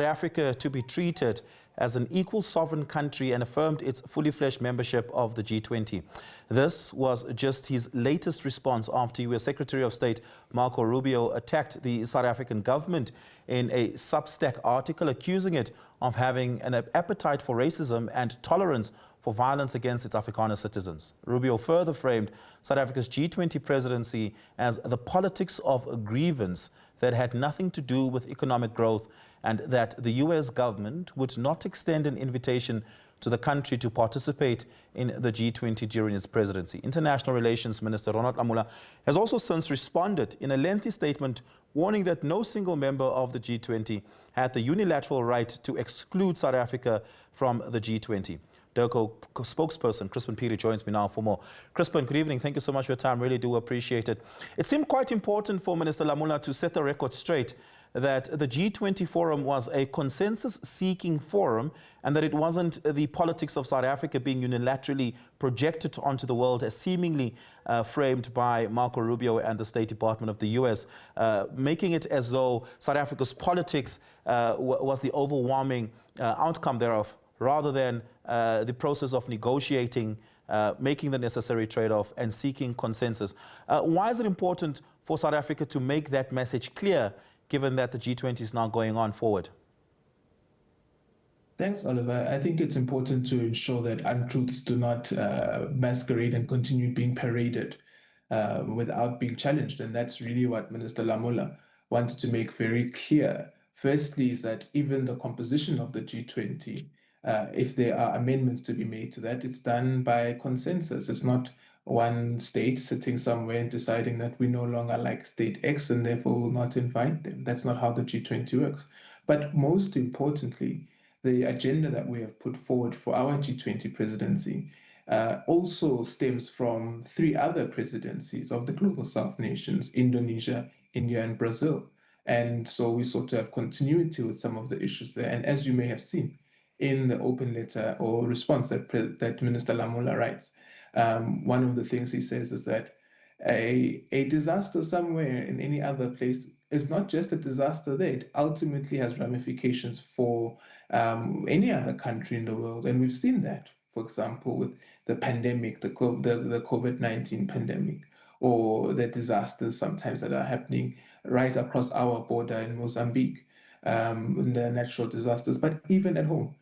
Africa to be treated as an equal sovereign country and affirmed its fully fledged membership of the G20. This was just his latest response after U.S. Secretary of State Marco Rubio attacked the South African government in a Substack article, accusing it of having an appetite for racism and tolerance for violence against its Afrikaner citizens. Rubio further framed South Africa's G20 presidency as the politics of a grievance that had nothing to do with economic growth, and that the U.S. government would not extend an invitation to the country to participate in the G20 during its presidency. International Relations Minister Ronald Lamola has also since responded in a lengthy statement warning that no single member of the G20 had the unilateral right to exclude South Africa from the G20. DIRCO spokesperson Chrispin Phiri joins me now for more. Chrispin, good evening. Thank you so much for your time. Really do appreciate it. It seemed quite important for Minister Lamola to set the record straight that the G20 forum was a consensus-seeking forum and that it wasn't the politics of South Africa being unilaterally projected onto the world as seemingly framed by Marco Rubio and the State Department of the U.S., making it as though South Africa's politics was the overwhelming outcome thereof, rather than the process of negotiating, making the necessary trade-off and seeking consensus. Why is it important for South Africa to make that message clear, given that the G20 is now going on forward? Thanks, Oliver. I think it's important to ensure that untruths do not masquerade and continue being paraded without being challenged. And that's really what Minister Lamola wanted to make very clear. Firstly, is that even the composition of the G20, if there are amendments to be made to that, it's done by consensus. It's not one state sitting somewhere and deciding that we no longer like state X and therefore will not invite them. That's not how the G20 works. But most importantly, the agenda that we have put forward for our G20 presidency also stems from 3 other presidencies of the Global South nations: Indonesia, India, and Brazil. And so we sort of have continuity with some of the issues there. And as you may have seen in the open letter or response that Minister Lamola writes, one of the things he says is that a disaster somewhere in any other place is not just a disaster there. It ultimately has ramifications for any other country in the world. And we've seen that, for example, with the pandemic, the COVID-19 pandemic, or the disasters sometimes that are happening right across our border in Mozambique, the natural disasters, but even at home,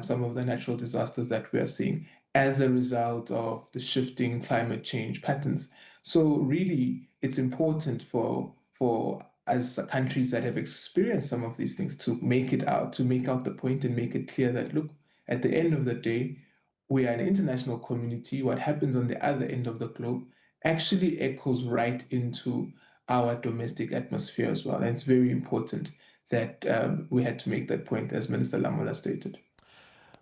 some of the natural disasters that we are seeing as a result of the shifting climate change patterns. So really, it's important for as countries that have experienced some of these things to make out the point and make it clear that, look, at the end of the day, we are an international community. What happens on the other end of the globe actually echoes right into our domestic atmosphere as well. And it's very important that we had to make that point, as Minister Lamola stated.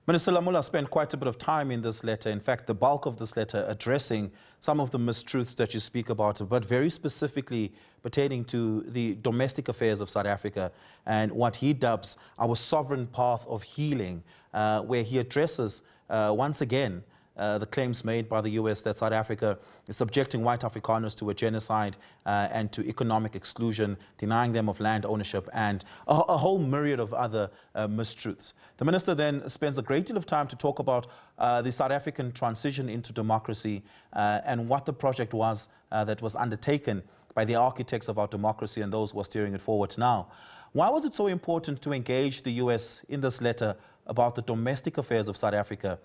Minister Lamola spent quite a bit of time in this letter, in fact, the bulk of this letter, addressing some of the mistruths that you speak about, but very specifically pertaining to the domestic affairs of South Africa and what he dubs our sovereign path of healing, where he addresses once again the claims made by the U.S. that South Africa is subjecting white Afrikaners to a genocide and to economic exclusion, denying them of land ownership, and a whole myriad of other mistruths. The minister then spends a great deal of time to talk about the South African transition into democracy and what the project was that was undertaken by the architects of our democracy and those who are steering it forward now. Why was it so important to engage the U.S. in this letter about the domestic affairs of South Africa,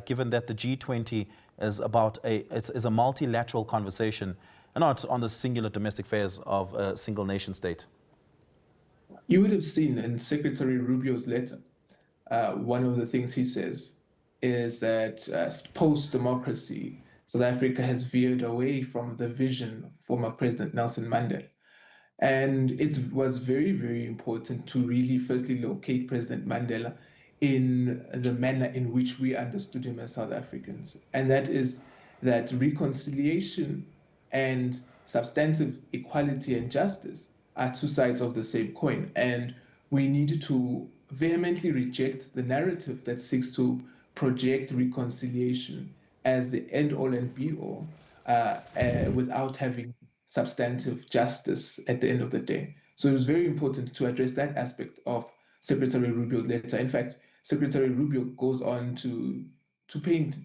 given that the G20 is is a multilateral conversation and not on the singular domestic affairs of a single nation state? You would have seen in Secretary Rubio's letter, one of the things he says is that post-democracy, South Africa has veered away from the vision of former President Nelson Mandela. And it was very, very important to really firstly locate President Mandela in the manner in which we understood him as South Africans. And that is that reconciliation and substantive equality and justice are 2 sides of the same coin. And we need to vehemently reject the narrative that seeks to project reconciliation as the end-all and be-all without having substantive justice at the end of the day. So it was very important to address that aspect of Secretary Rubio's letter. In fact, Secretary Rubio goes on to paint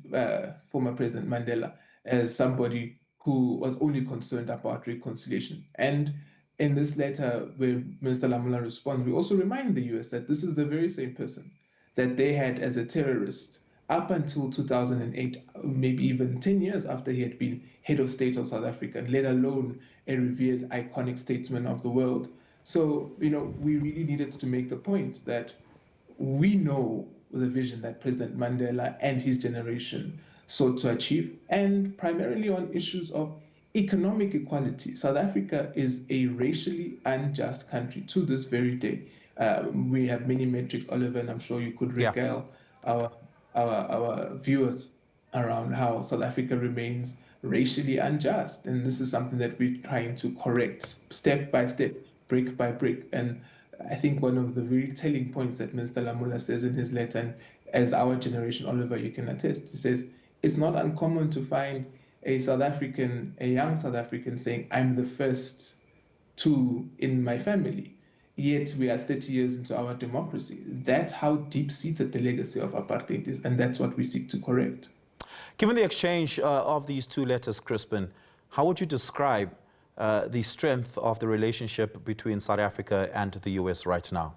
former President Mandela as somebody who was only concerned about reconciliation. And in this letter, where Minister Lamola responds, we also remind the US that this is the very same person that they had as a terrorist up until 2008, maybe even 10 years after he had been head of state of South Africa, let alone a revered iconic statesman of the world. So, we really needed to make the point that we know the vision that President Mandela and his generation sought to achieve, and primarily on issues of economic equality. South Africa is a racially unjust country to this very day. We have many metrics, Oliver, and I'm sure you could regale our viewers around how South Africa remains racially unjust. And this is something that we're trying to correct step by step, brick by brick. And I think one of the very telling points that Mr. Lamola says in his letter, and as our generation, Oliver, you can attest, he says, it's not uncommon to find a young South African saying, I'm the first two in my family. Yet we are 30 years into our democracy. That's how deep-seated the legacy of apartheid is, and that's what we seek to correct. Given the exchange of these two letters, Chrispin, how would you describe the strength of the relationship between South Africa and the US right now?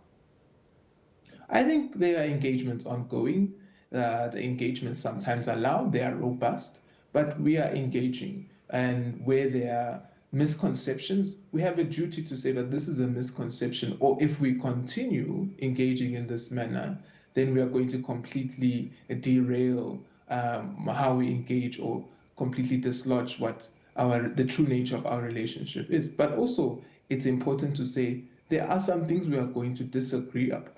I think there are engagements ongoing. The engagements sometimes are loud, they are robust, but we are engaging. And where there are misconceptions, we have a duty to say that this is a misconception, or if we continue engaging in this manner, then we are going to completely derail how we engage, or completely dislodge what the true nature of our relationship is. But also, it's important to say there are some things we are going to disagree about,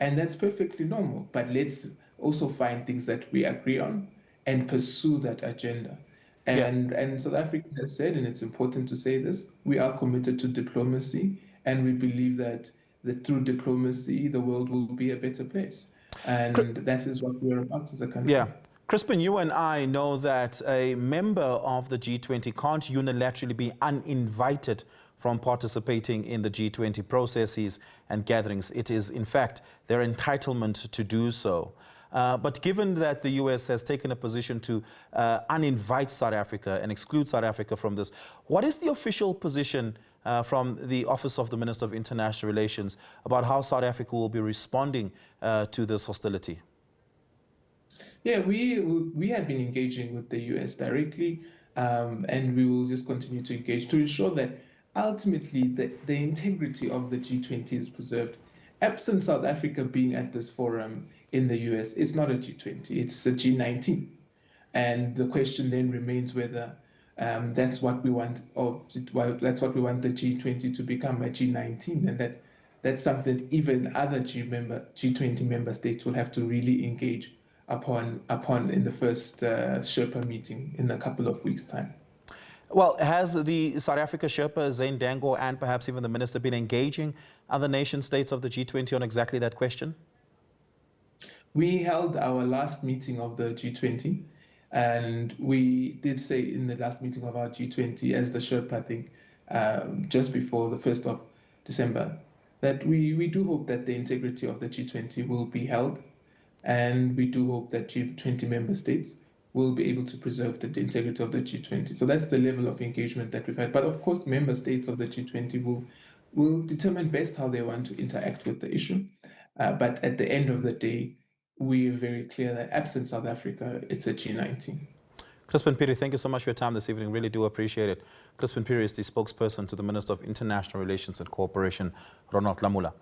and that's perfectly normal. But let's also find things that we agree on and pursue that agenda. And South Africa has said, and it's important to say this, we are committed to diplomacy, and we believe that through diplomacy, the world will be a better place. And that is what we're about as a country. Yeah. Chrispin, you and I know that a member of the G20 can't unilaterally be uninvited from participating in the G20 processes and gatherings. It is, in fact, their entitlement to do so. But given that the US has taken a position to uninvite South Africa and exclude South Africa from this, what is the official position from the Office of the Minister of International Relations about how South Africa will be responding to this hostility? Yeah, we have been engaging with the US directly, and we will just continue to engage to ensure that ultimately the integrity of the G20 is preserved. Absent South Africa being at this forum in the US, it's not a G20, it's a G19. And the question then remains whether that's what we want, or that's what we want the G20 to become, a G19, and that's something that even other G20 member states will have to really engage upon in the first Sherpa meeting in a couple of weeks' time. Well, has the South Africa Sherpa, Zane Dango, and perhaps even the minister been engaging other nation states of the G20 on exactly that question? We held our last meeting of the G20, and we did say in the last meeting of our G20 as the Sherpa, I think, just before the 1st of December, that we do hope that the integrity of the G20 will be held, and we do hope that G20 member states will be able to preserve the integrity of the G20. So that's the level of engagement that we've had. But of course, member states of the G20 will determine best how they want to interact with the issue. But at the end of the day, we are very clear that absent South Africa, it's a G19. Chrispin Phiri, thank you so much for your time this evening. Really do appreciate it. Chrispin Phiri is the spokesperson to the Minister of International Relations and Cooperation, Ronald Lamola.